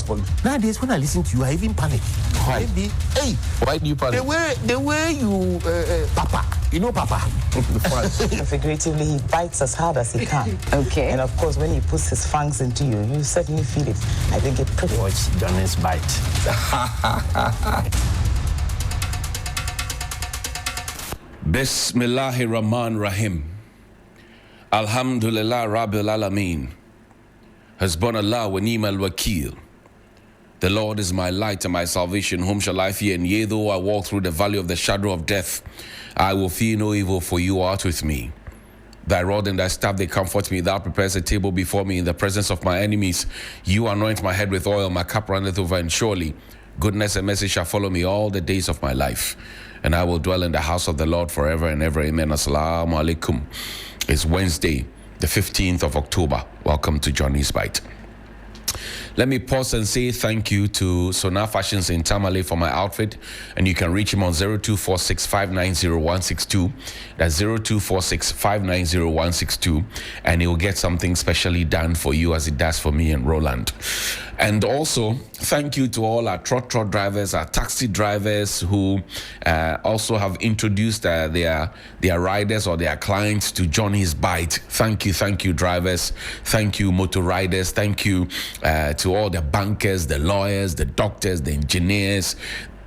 for you. Nowadays, when I listen to you, I even panic. Why? Maybe, hey, why do you panic? The way you, Papa, you know Papa. Figuratively, he bites as hard as he can. Okay. And of course, when he puts his fangs into you, you certainly feel it. I think it pretty Watch Johnny's bite. Bismillahir Rahman Rahim. Alhamdulillah Rabbil Alameen. Hasbunallah wa ni'mal wakil. The Lord is my light and my salvation. Whom shall I fear? And yea, though I walk through the valley of the shadow of death, I will fear no evil, for you art with me. Thy rod and thy staff, they comfort me. Thou preparest a table before me in the presence of my enemies. You anoint my head with oil, my cup runneth over, and surely goodness and mercy shall follow me all the days of my life. And I will dwell in the house of the Lord forever and ever. Amen. Assalamu alaikum. It's Wednesday, the 15th of October. Welcome to Johnny's Bite. Let me pause and say thank you to Sonar Fashions in Tamale for my outfit. And you can reach him on 0246590162. That's 0246590162. And he will get something specially done for you as it does for me and Roland. And also, thank you to all our trot drivers, our taxi drivers who also have introduced their riders or their clients to Johnny's Bite. Thank you, drivers. Thank you, motor riders. Thank you to all the bankers, the lawyers, the doctors, the engineers,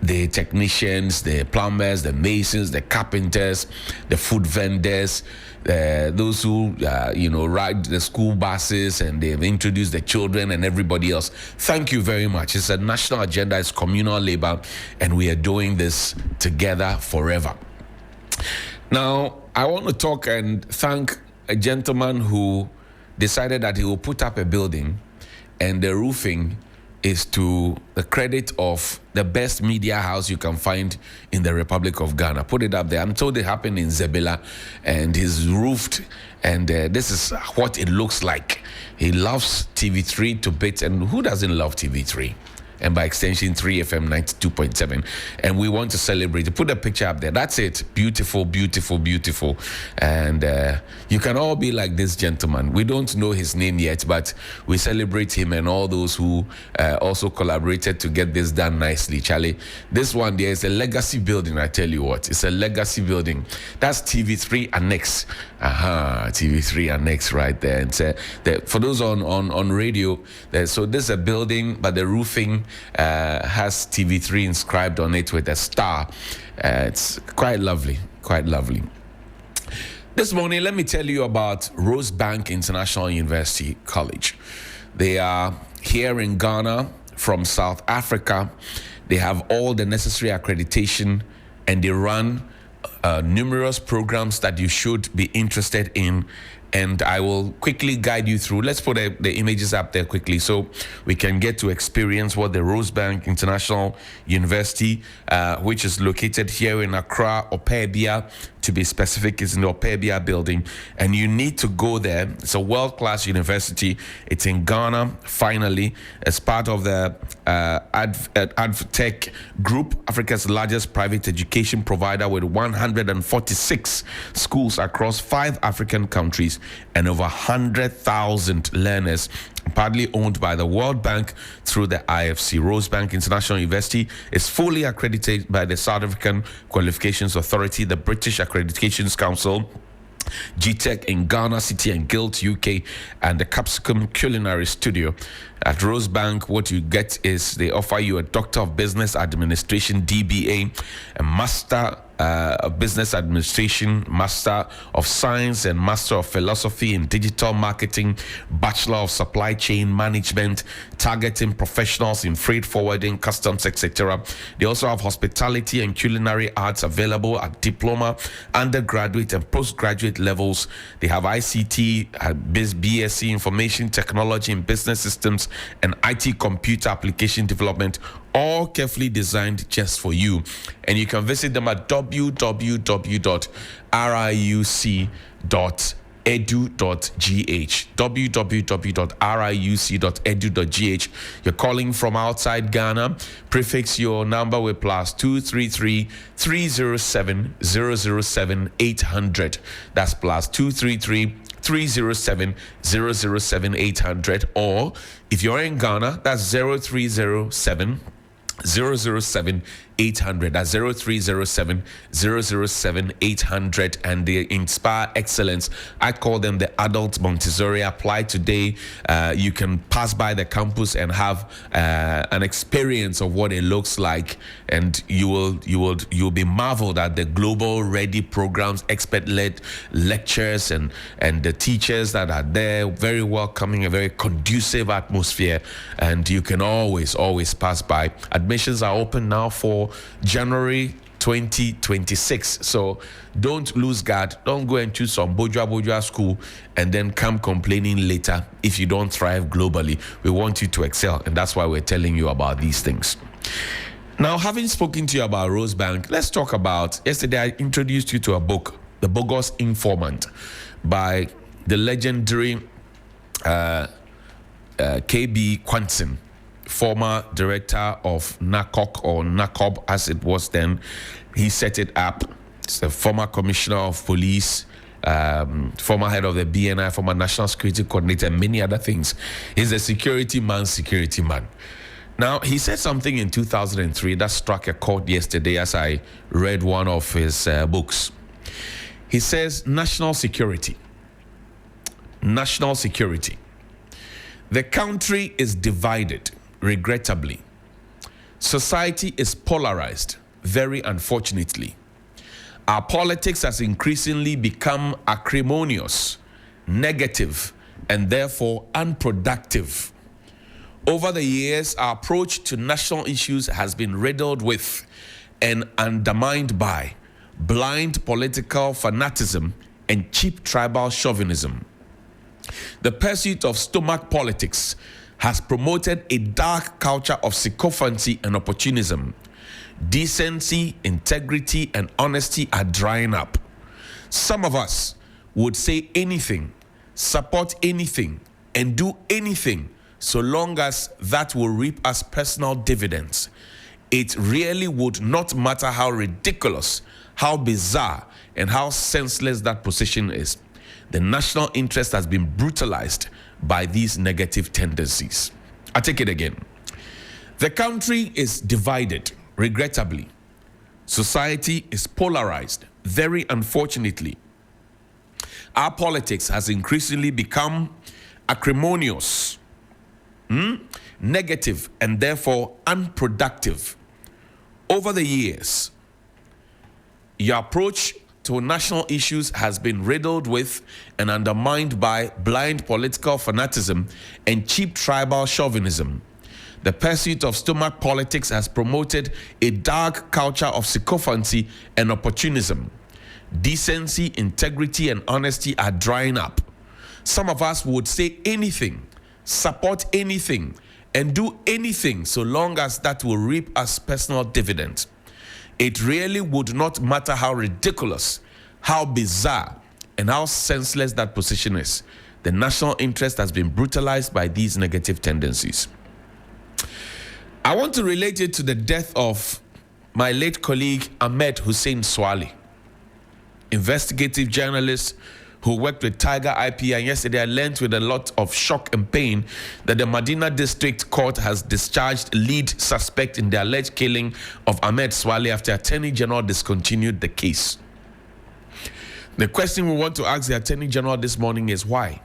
the technicians, the plumbers, the masons, the carpenters, the food vendors, those who ride the school buses, and they've introduced the children and everybody else. Thank you very much. It's a national agenda, it's communal labor, and we are doing this together forever. Now, I want to talk and thank a gentleman who decided that he will put up a building, and the roofing is to the credit of the best media house you can find in the Republic of Ghana. Put it up there. I'm told it happened in Zebela, and he's roofed, and this is what it looks like. He loves TV3 to bits, and who doesn't love TV3? And by extension 3FM 92.7, and we want to celebrate it. Put a picture up there. That's it. Beautiful, beautiful, beautiful. And you can all be like this gentleman. We don't know his name yet, but we celebrate him and all those who also collaborated to get this done nicely. Charlie, this one there is a legacy building. I tell you what, it's a legacy building. That's TV3 Annex. TV3 Annex right there. And for those on radio, so this is a building, but the roofing has TV3 inscribed on it with a star. It's quite lovely, quite lovely. This morning, let me tell you about Rosebank International University College. They are here in Ghana from South Africa. They have all the necessary accreditation, and they run numerous programs that you should be interested in, and I will quickly guide you through. Let's put the images up there quickly so we can get to experience what the Rosebank International University, which is located here in Accra, Opebia, to be specific, is in the Opebia building, and you need to go there. It's a world-class university. It's in Ghana, finally, as part of the AdvTech Group, Africa's largest private education provider with 146 schools across 5 African countries and over 100,000 learners, partly owned by the World Bank through the IFC. Rosebank International University is fully accredited by the South African Qualifications Authority, the British Accreditations Council, GTEC in Ghana City and Guild, UK, and the Capsicum Culinary Studio. At Rosebank, what you get is they offer you a Doctor of Business Administration, DBA, a Master of Business Administration, Master of Science, and Master of Philosophy in Digital Marketing, Bachelor of Supply Chain Management, targeting professionals in freight forwarding, customs, etc. They also have hospitality and culinary arts available at diploma, undergraduate, and postgraduate levels. They have ICT, BSc Information Technology and Business Systems, and IT Computer Application Development, all carefully designed just for you. And you can visit them at www.riuc.edu.gh, www.riuc.edu.gh. You're calling from outside Ghana, prefix your number with +233 307 007 800. That's +233 307 007 800, or if you're in Ghana, that's 0307 007 800. That's 0307 007 800. And they inspire excellence. I call them the adult Montessori. Apply today. You can pass by the campus and have an experience of what it looks like, and you'll be marveled at the global ready programs, expert-led lectures, and the teachers that are there. Very welcoming, a very conducive atmosphere, and you can always pass by. Admissions are open now for January 2026. So don't lose guard. Don't go and choose some bojua school and then come complaining later if you don't thrive globally. We want you to excel, and that's why we're telling you about these things. Now, having spoken to you about Rosebank, let's talk about, yesterday I introduced you to a book, The Bogus Informant, by the legendary KB Quanson, former director of NACOC, or NACOB as it was then. He set it up. He's a former commissioner of police, former head of the BNI, former national security coordinator, and many other things. He's a security man. Now, he said something in 2003 that struck a chord yesterday as I read one of his books. He says, national security. The country is divided, regrettably. Society is polarized, very unfortunately. Our politics has increasingly become acrimonious, negative, and therefore unproductive. Over the years, our approach to national issues has been riddled with and undermined by blind political fanaticism and cheap tribal chauvinism. The pursuit of stomach politics has promoted a dark culture of sycophancy and opportunism. Decency, integrity, and honesty are drying up. Some of us would say anything, support anything, and do anything so long as that will reap us personal dividends. It really would not matter how ridiculous, how bizarre, and how senseless that position is. The national interest has been brutalized by these negative tendencies. I take it again. The country is divided, regrettably. Society is polarized, very unfortunately. Our politics has increasingly become acrimonious, negative, and therefore unproductive. Over the years, your approach to national issues has been riddled with and undermined by blind political fanaticism and cheap tribal chauvinism. The pursuit of stomach politics has promoted a dark culture of sycophancy and opportunism. Decency, integrity, and honesty are drying up. Some of us would say anything, support anything, and do anything so long as that will reap us personal dividends. It really would not matter how ridiculous, how bizarre, and how senseless that position is. The national interest has been brutalized by these negative tendencies. I want to relate it to the death of my late colleague Ahmed Suale, investigative journalist who worked with Tiger IP, and yesterday I learned with a lot of shock and pain that the Medina District Court has discharged lead suspect in the alleged killing of Ahmed Suale after Attorney General discontinued the case. The question we want to ask the Attorney General this morning is why?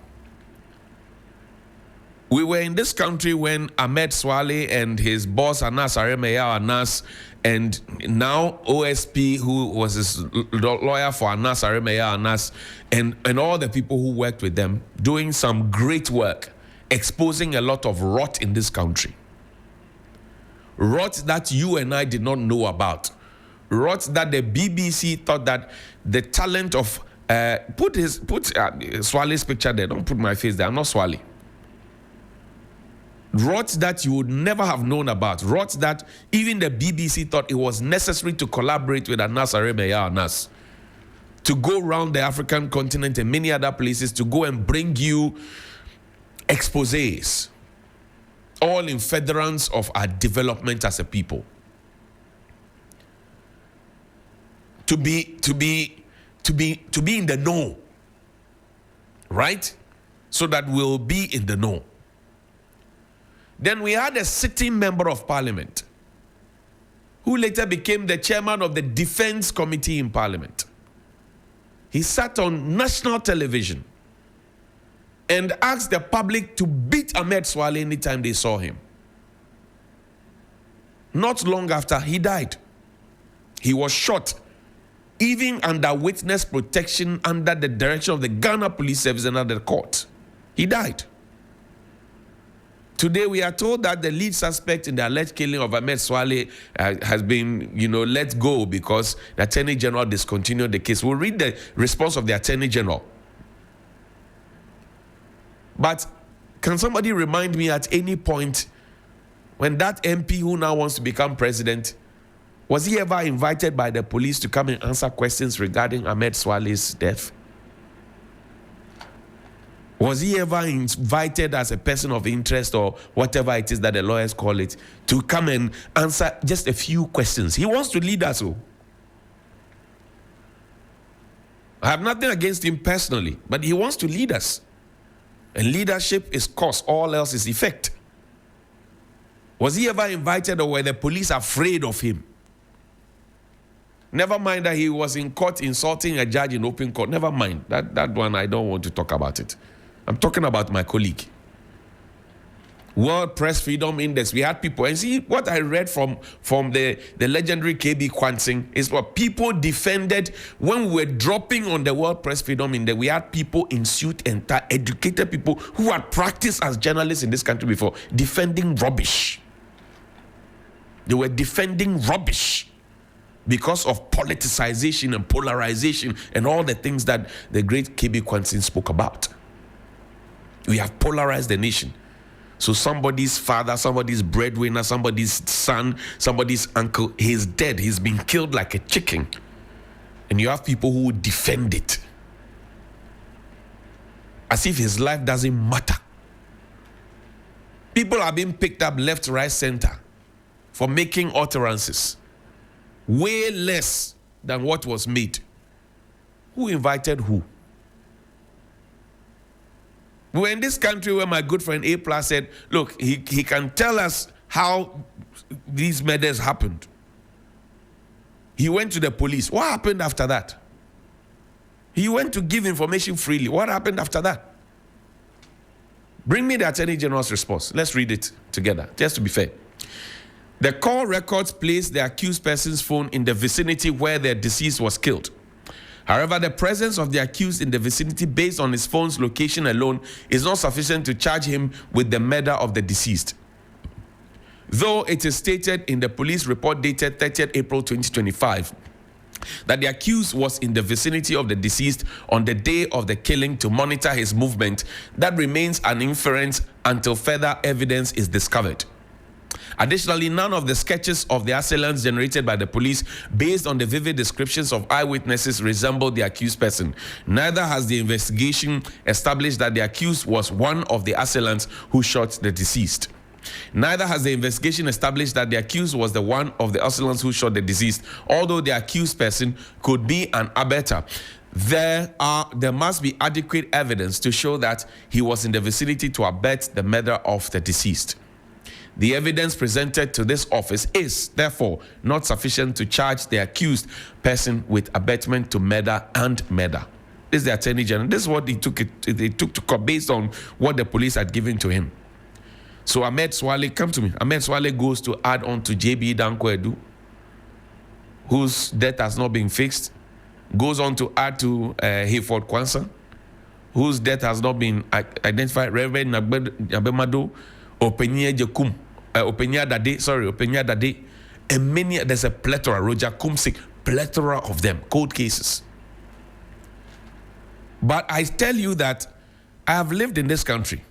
We were in this country when Ahmed Suale and his boss Anas Aremeya Anas, and now OSP, who was his lawyer for Anas Aremeya Anas, and all the people who worked with them, doing some great work, exposing a lot of rot in this country. Rot that you and I did not know about. Rot that the BBC thought that the talent of put Suale's picture there. Don't put my face there. I'm not Suale. Rot that you would never have known about. Rot that even the BBC thought it was necessary to collaborate with Anas Aremeya Anas to go around the African continent and many other places to go and bring you exposés, all in furtherance of our development as a people. To be in the know. right? So that we'll be in the know. Then we had a sitting member of parliament who later became the chairman of the defense committee in parliament. He sat on national television and asked the public to beat Ahmed Suale anytime they saw him. Not long after, he died. He was shot, even under witness protection, under the direction of the Ghana Police Service and under the court. He died. Today, we are told that the lead suspect in the alleged killing of Ahmed Suale has been, let go because the Attorney General discontinued the case. We'll read the response of the Attorney General. But can somebody remind me at any point when that MP who now wants to become president, was he ever invited by the police to come and answer questions regarding Ahmed Suale's death? Was he ever invited as a person of interest or whatever it is that the lawyers call it to come and answer just a few questions? He wants to lead us. I have nothing against him personally, but he wants to lead us. And leadership is cause, all else is effect. Was he ever invited or were the police afraid of him? Never mind that he was in court insulting a judge in open court. Never mind. That one, I don't want to talk about it. I'm talking about my colleague. World Press Freedom Index. We had people, and see what I read from the legendary KB Kwansing is what people defended when we were dropping on the World Press Freedom Index. We had people in suit and tie, educated people who had practiced as journalists in this country before, defending rubbish. They were defending rubbish because of politicization and polarization and all the things that the great KB Kwansing spoke about. We have polarized the nation. So somebody's father, somebody's breadwinner, somebody's son, somebody's uncle, he's dead. He's been killed like a chicken. And you have people who defend it as if his life doesn't matter. People are being picked up left, right, center for making utterances way less than what was made. Who invited who? We're in this country where my good friend A+ said, look, he can tell us how these murders happened. He went to the police. What happened after that? He went to give information freely. What happened after that? Bring me the Attorney General's response. Let's read it together, just to be fair. The call records place the accused person's phone in the vicinity where the deceased was killed. However, the presence of the accused in the vicinity based on his phone's location alone is not sufficient to charge him with the murder of the deceased. Though it is stated in the police report dated 30th April 2025 that the accused was in the vicinity of the deceased on the day of the killing to monitor his movement, that remains an inference until further evidence is discovered. Additionally, none of the sketches of the assailants generated by the police based on the vivid descriptions of eyewitnesses resembled the accused person. Neither has the investigation established that the accused was one of the assailants who shot the deceased. Neither has the investigation established that the accused was the one of the assailants who shot the deceased, although the accused person could be an abettor. There must be adequate evidence to show that he was in the vicinity to abet the murder of the deceased. The evidence presented to this office is, therefore, not sufficient to charge the accused person with abetment to murder and murder. This is the Attorney General. This is what they took to court based on what the police had given to him. So Ahmed Suale, come to me. Ahmed Suale goes to add on to JB Danko Edu, whose death has not been fixed. Goes on to add to Hayford Kwanzaa, whose death has not been identified. Reverend Nabemado, Openya Jekum. Openya Dade, and many, there's a plethora, Roger Kumsik, plethora of them, cold cases. But I tell you that I have lived in this country.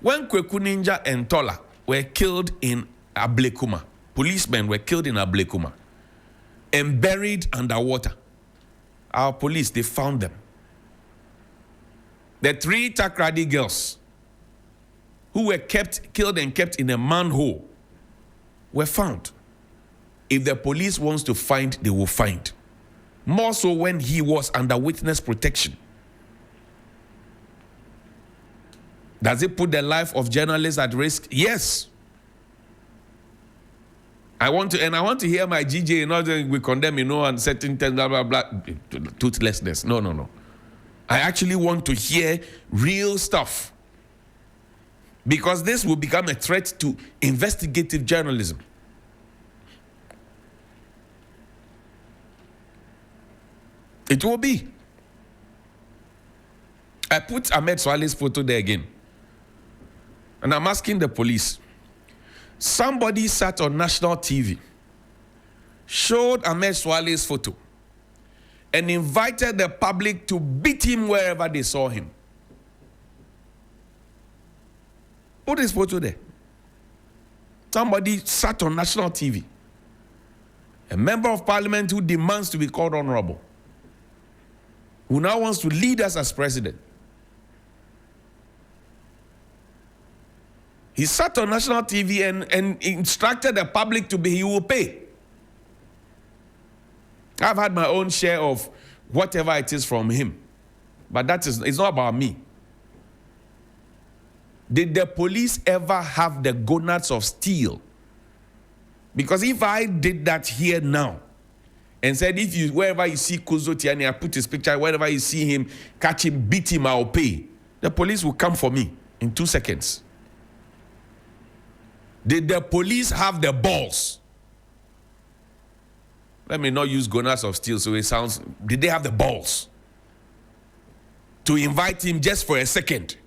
When Kweku Ninja and Tola were killed in Ablekuma, policemen were killed in Ablekuma and buried underwater, our police, they found them. The 3 Takrady girls who were killed and kept in a manhole were found. If the police wants to find, they will find. More so when he was under witness protection. Does it put the life of journalists at risk? Yes. I want to hear my GJ, not that we condemn, and certain things, blah, blah, blah, toothlessness. No. I actually want to hear real stuff. Because this will become a threat to investigative journalism. It will be. I put Ahmed Suale's photo there again. And I'm asking the police. Somebody sat on national TV, showed Ahmed Suale's photo, and invited the public to beat him wherever they saw him. Put his photo there. Somebody sat on national TV. A member of parliament who demands to be called honorable, who now wants to lead us as president. He sat on national TV and instructed the public he will pay. I've had my own share of whatever it is from him. But it's not about me. Did the police ever have the gonads of steel? Because if I did that here now, and said, wherever you see Kuzo Tiani, I put his picture, wherever you see him, catch him, beat him, I'll pay. The police will come for me in 2 seconds. Did the police have the balls? Let me not use gonads of steel so it sounds... Did they have the balls to invite him just for a second?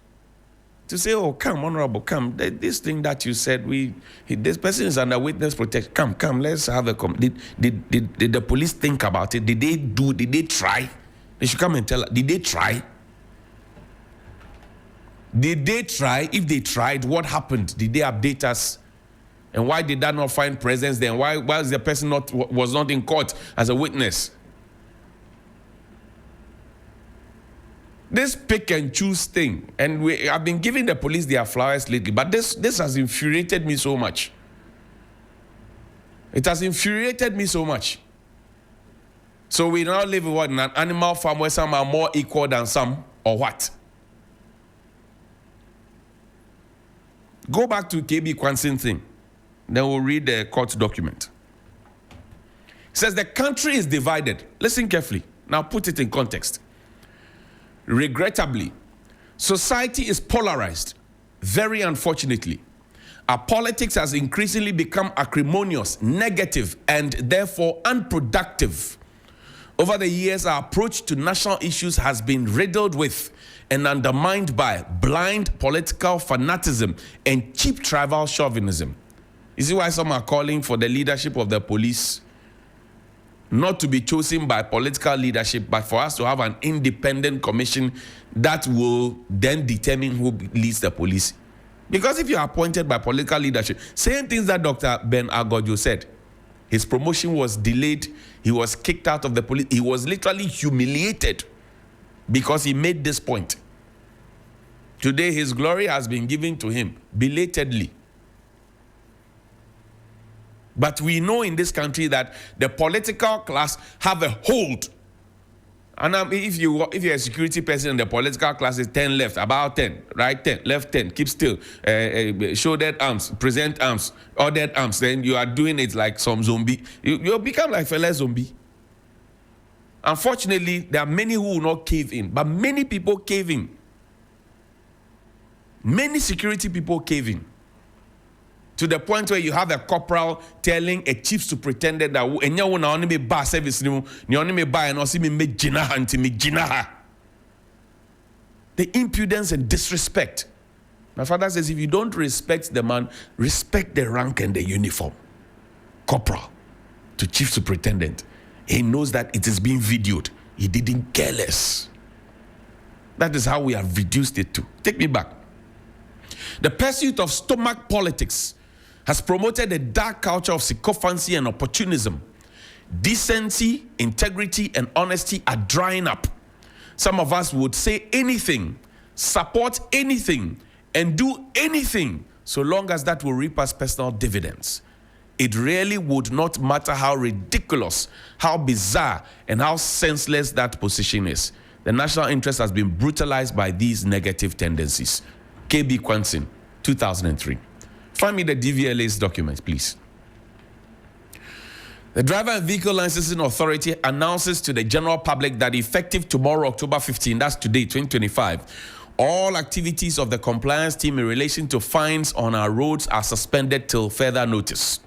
To say, oh, come, honorable, come. This thing that you said, this person is under witness protection. Come, let's have a... Did the police think about it? Did they try? They should come and tell us. Did they try? Did they try? If they tried, what happened? Did they update us? And why did that not find presence then? Why was the person was not in court as a witness? This pick and choose thing, and I've been giving the police their flowers lately, but this has infuriated me so much. It has infuriated me so much. So we now live in an animal farm where some are more equal than some, or what? Go back to KB Kwansin thing. Then we'll read the court document. It says the country is divided. Listen carefully. Now put it in context. Regrettably, society is polarized, very unfortunately. Our politics has increasingly become acrimonious, negative, and therefore unproductive. Over the years, our approach to national issues has been riddled with and undermined by blind political fanaticism and cheap tribal chauvinism. You see why some are calling for the leadership of the police not to be chosen by political leadership, but for us to have an independent commission that will then determine who leads the police. Because if you are appointed by political leadership, same things that Dr. Ben Agodjo said, his promotion was delayed, he was kicked out of the police, he was literally humiliated because he made this point. Today, his glory has been given to him belatedly. But we know in this country that the political class have a hold. And if you're a security person and the political class is 10 left, about 10, right 10, left 10, keep still, show dead arms, present arms, or dead arms, then you are doing it like some zombie. You become like a zombie. Unfortunately, there are many who will not cave in, but many people cave in. Many security people cave in. To the point where you have a corporal telling a chief superintendent that enya na only me ba service ni only me ba and also me jinaha anti me jinaha. The impudence and disrespect. My father says, if you don't respect the man, respect the rank and the uniform. Corporal to chief superintendent. He knows that it is being videoed. He didn't care less. That is how we have reduced it to. Take me back. The pursuit of stomach politics has promoted a dark culture of sycophancy and opportunism. Decency, integrity, and honesty are drying up. Some of us would say anything, support anything, and do anything, so long as that will reap us personal dividends. It really would not matter how ridiculous, how bizarre, and how senseless that position is. The national interest has been brutalized by these negative tendencies. KB Quantin, 2003. Find me the DVLA's document, please. The Driver and Vehicle Licensing Authority announces to the general public that effective tomorrow, October 15, that's today, 2025, all activities of the compliance team in relation to fines on our roads are suspended till further notice.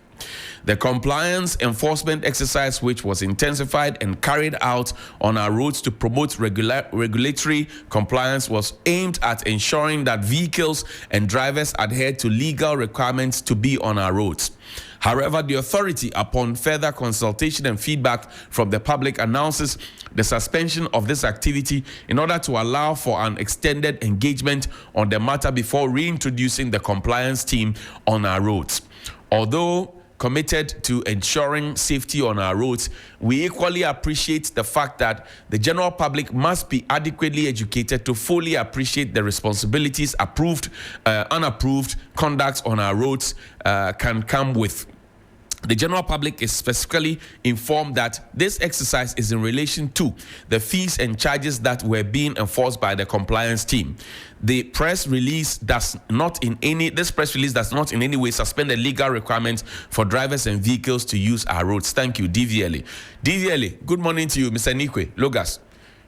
The compliance enforcement exercise, which was intensified and carried out on our roads to promote regulatory compliance, was aimed at ensuring that vehicles and drivers adhere to legal requirements to be on our roads. However, the authority, upon further consultation and feedback from the public, announces the suspension of this activity in order to allow for an extended engagement on the matter before reintroducing the compliance team on our roads. Although committed to ensuring safety on our roads, we equally appreciate the fact that the general public must be adequately educated to fully appreciate the responsibilities unapproved conducts on our roads can come with. The general public is specifically informed that this exercise is in relation to the fees and charges that were being enforced by the compliance team. This press release does not in any way suspend the legal requirements for drivers and vehicles to use our roads. Thank you, DVLA. DVLA, good morning to you, Mr. Nikwe Logas.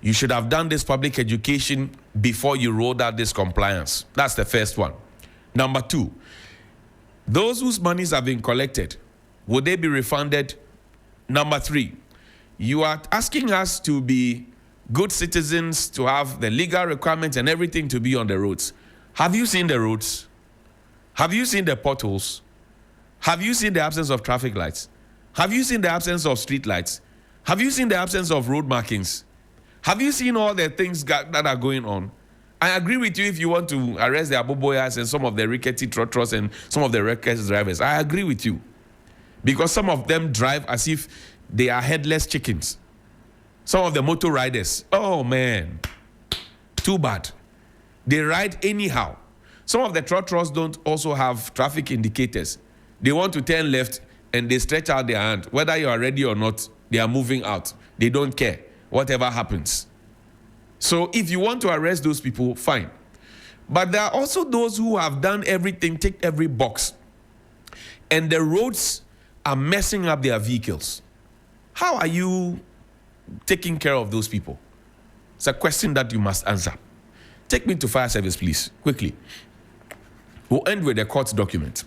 You should have done this public education before you rolled out this compliance. That's the first one. Number two, those whose monies have been collected, would they be refunded? Number three, you are asking us to be good citizens, to have the legal requirements and everything to be on the roads. Have you seen the roads? Have you seen the potholes? Have you seen the absence of traffic lights? Have you seen the absence of street lights? Have you seen the absence of road markings? Have you seen all the things that are going on? I agree with you if you want to arrest the aboboyas and some of the rickety trotros and some of the reckless drivers. I agree with you. Because some of them drive as if they are headless chickens. Some of the motor riders, oh man, too bad. They ride anyhow. Some of the trotros don't also have traffic indicators. They want to turn left and they stretch out their hand. Whether you are ready or not, they are moving out. They don't care, whatever happens. So if you want to arrest those people, fine. But there are also those who have done everything, ticked every box. And the roads are messing up their vehicles. How are you taking care of those people? It's a question that you must answer. Take me to fire service, please, quickly. We'll end with the court document.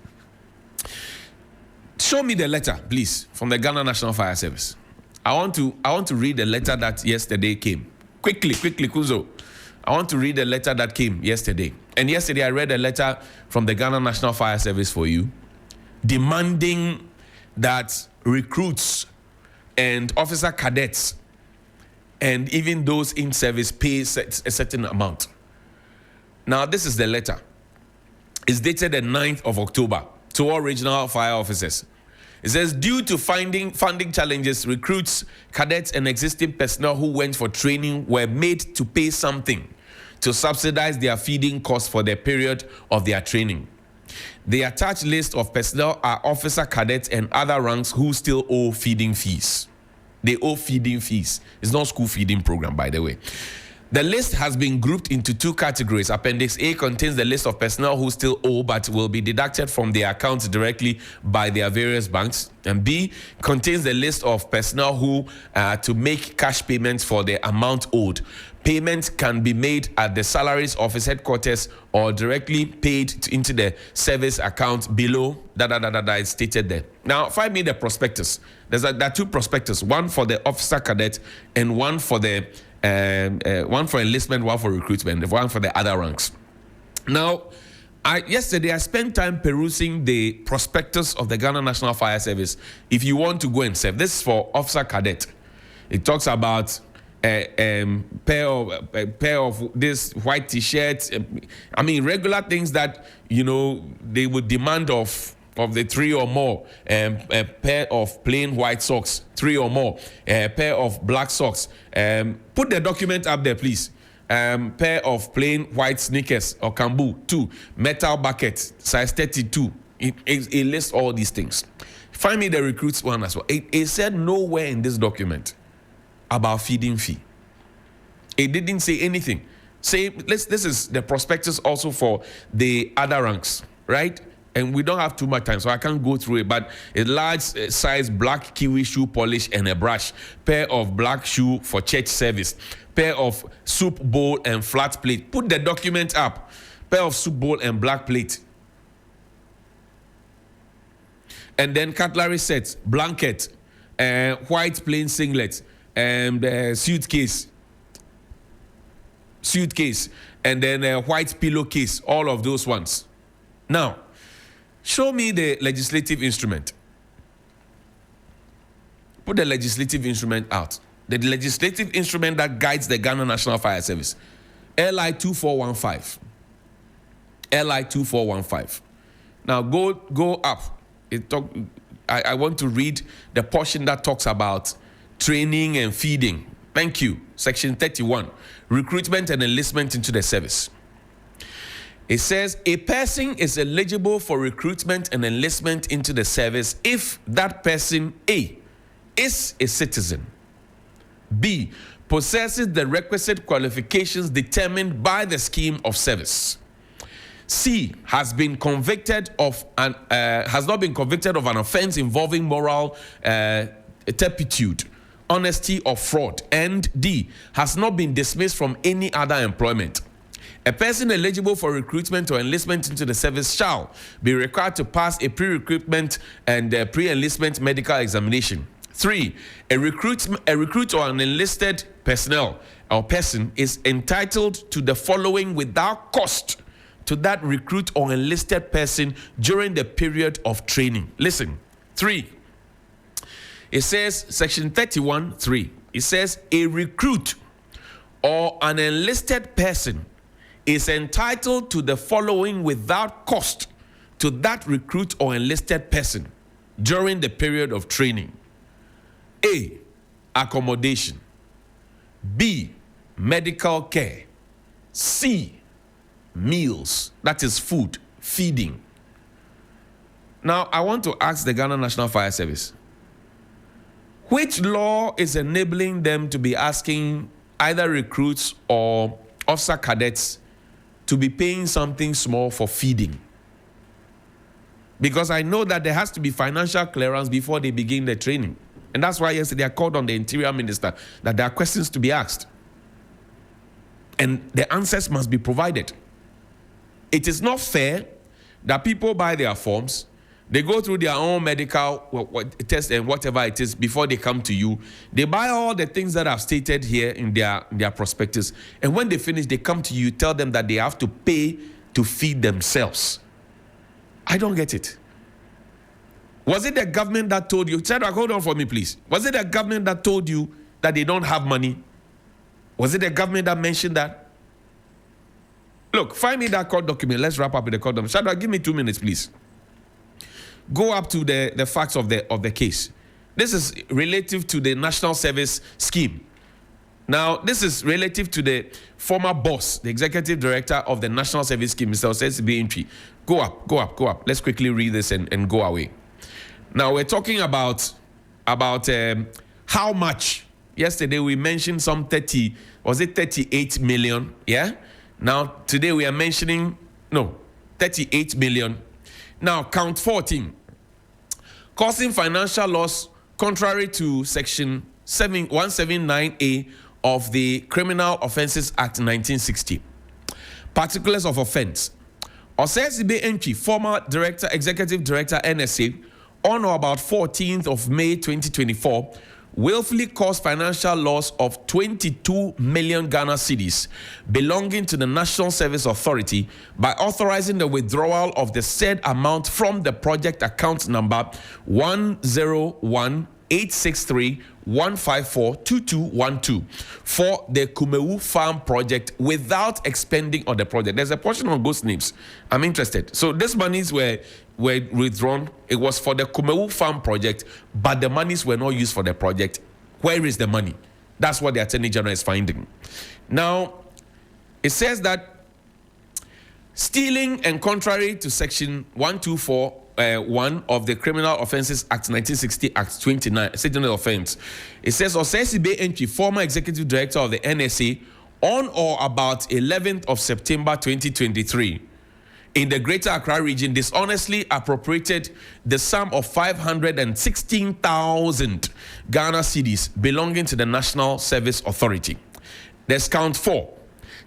Show me the letter, please, from the Ghana National Fire Service. I want to read the letter that yesterday came. Quickly, Kuzo. I want to read the letter that came yesterday. And yesterday I read a letter from the Ghana National Fire Service for you, demanding that recruits and officer cadets and even those in service pay a certain amount. Now, this is the letter. It's dated the 9th of October to all regional fire officers. It says, due to funding challenges, recruits, cadets, and existing personnel who went for training were made to pay something to subsidize their feeding costs for the period of their training. The attached list of personnel are officer cadets and other ranks who still owe feeding fees. They owe feeding fees. It's not school feeding program, by the way. The list has been grouped into two categories. Appendix A contains the list of personnel who still owe but will be deducted from their accounts directly by their various banks. And B contains the list of personnel who to make cash payments for the amount owed. Payments can be made at the salaries office headquarters or directly paid into the service account below. It's stated there. Now, find me the prospectus. There are two prospectus, one for the officer cadet and one for the one for enlistment, one for recruitment, one for the other ranks. Now, yesterday I spent time perusing the prospectus of the Ghana National Fire Service. If you want to go and serve, this is for officer cadet. It talks about a pair of this white t-shirts. I mean, regular things that they would demand of the three or more. A pair of plain white socks, 3 or more. A pair of black socks. Put the document up there, please. Pair of plain white sneakers or kambu, 2. Metal bucket, size 32. It lists all these things. Find me the recruits one as well. It said nowhere in this document about feeding fee. It didn't say anything. Same. This is the prospectus also for the other ranks, right? And we don't have too much time, so I can't go through it. But a large size black kiwi shoe polish and a brush, pair of black shoe for church service, pair of soup bowl and flat plate. Put the document up. Pair of soup bowl and black plate. And then cutlery sets, blanket, white plain singlet, and suitcase, and then a white pillowcase, all of those ones. Now, show me the legislative instrument. Put the legislative instrument out. The legislative instrument that guides the Ghana National Fire Service. LI 2415. LI 2415. Now go up. I want to read the portion that talks about training and feeding. Thank you. Section 31. Recruitment and enlistment into the service. It says a person is eligible for recruitment and enlistment into the service if that person A, is a citizen, B, possesses the requisite qualifications determined by the scheme of service, C, has not been convicted of an offense involving moral turpitude, honesty, or fraud, and D, has not been dismissed from any other employment. A person eligible for recruitment or enlistment into the service shall be required to pass a pre-recruitment and pre-enlistment medical examination. 3. A recruit or an enlisted personnel or person is entitled to the following without cost to that recruit or enlisted person during the period of training. Listen. 3. It says, section 31(3). It says, a recruit or an enlisted person is entitled to the following without cost to that recruit or enlisted person during the period of training. A, accommodation. B, medical care. C, meals, that is food, feeding. Now, I want to ask the Ghana National Fire Service, which law is enabling them to be asking either recruits or officer cadets to be paying something small for feeding? Because I know that there has to be financial clearance before they begin the training. And that's why yesterday I called on the Interior Minister that there are questions to be asked. And the answers must be provided. It is not fair that people buy their forms, they go through their own medical test and whatever it is before they come to you. They buy all the things that I've stated here in their prospectus. And when they finish, they come to you, tell them that they have to pay to feed themselves. I don't get it. Was it the government that told you? Shadrach, hold on for me, please. Was it the government that told you that they don't have money? Was it the government that mentioned that? Look, find me that court document. Let's wrap up with the court document. Shadrach, give me 2 minutes, please. Go up to the facts of the case. This is relative to the National Service Scheme. Now, this is relative to the former boss, the executive director of the National Service Scheme, Mr. Osesibe Entry. Go up. Let's quickly read this and go away. Now, we're talking about how much. Yesterday, we mentioned some 38 million, yeah? Now, today we are mentioning, 38 million. Now, count 14. Causing financial loss contrary to section 179A of the Criminal Offences Act 1960. Particulars of offence. Osesibe Entry, former executive director, NSA, on or about 14th of May 2024, willfully caused financial loss of 22 million Ghana cedis belonging to the National Service Authority by authorizing the withdrawal of the said amount from the project account number 101-863-154-2212 for the Kumewu Farm project without expending on the project. There's a portion of those names. I'm interested. So these monies were withdrawn. It was for the Kumewu Farm project, but the monies were not used for the project. Where is the money? That's what the Attorney General is finding. Now, it says that stealing and contrary to section 124(1) of the Criminal Offences Act 1960, Act 29, statement offence. It says Osesibe Entry, former executive director of the NSA, On or about 11th of September 2023, in the Greater Accra region, dishonestly appropriated the sum of 516,000 Ghana cedis belonging to the National Service Authority. There's count 4.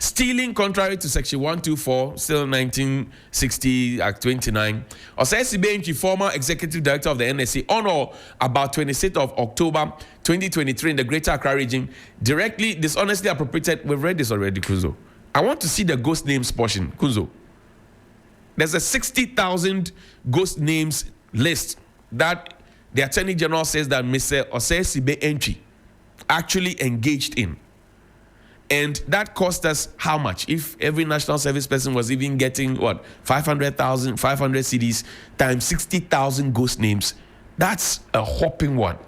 Stealing contrary to Section 124, still 1960 Act 29. Osei Benchi, former Executive Director of the NSA, on or about 26th of October 2023 in the Greater Accra region, directly, dishonestly appropriated. We've read this already, Kunzo. I want to see the ghost names portion, Kunzo. There's a 60,000 ghost names list that the Attorney General says that Mr. Osei Benchi actually engaged in. And that cost us how much? If every national service person was even getting, 500,000, 500 cedis times 60,000 ghost names, that's a whopping one.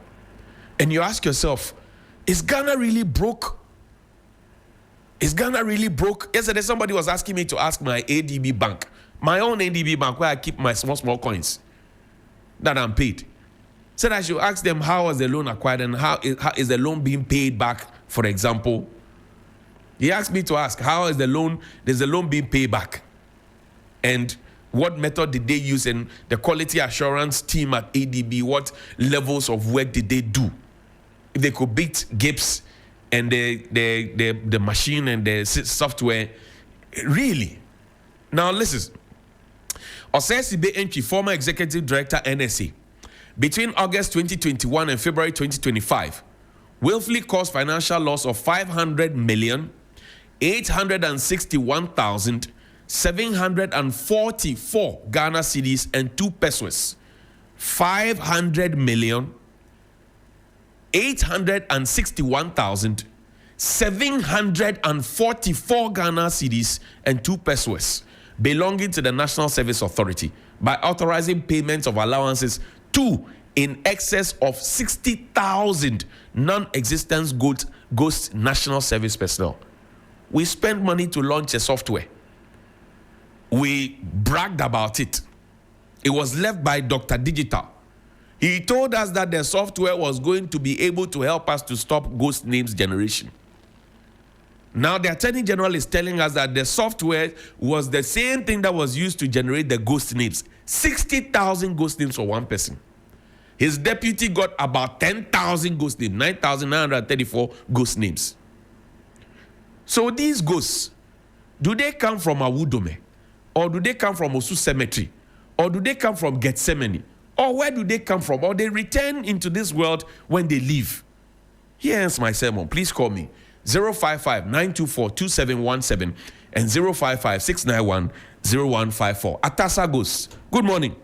And you ask yourself, is Ghana really broke? Is Ghana really broke? Yesterday, somebody was asking me to ask my ADB bank, my own ADB bank, where I keep my small coins that I'm paid. Said I should ask them how was the loan acquired and how is the loan being paid back, for example. He asked me to ask, how is the loan being paid back? And what method did they use? And the quality assurance team at ADB, what levels of work did they do? If they could beat Gibbs and the machine and the software, really? Now listen. Osei Benchi, former Executive Director, NSA, between August 2021 and February 2025, willfully caused financial loss of 500,861,744 Ghana cedis and 2 pesos. 500,861,744 Ghana cedis and 2 pesos belonging to the National Service Authority by authorizing payments of allowances to in excess of 60,000 non-existent ghost national service personnel. We spent money to launch a software. We bragged about it. It was left by Dr. Digital. He told us that the software was going to be able to help us to stop ghost names generation. Now the Attorney General is telling us that the software was the same thing that was used to generate the ghost names. 60,000 ghost names for one person. His deputy got about 10,000 ghost names, 9,934 ghost names. So these ghosts, do they come from Awudome? Or do they come from Osu Cemetery? Or do they come from Gethsemane? Or where do they come from? Or they return into this world when they leave? Here ends my sermon. Please call me 055-924-2717 and 055-691-0154. Atasa Ghosts. Good morning.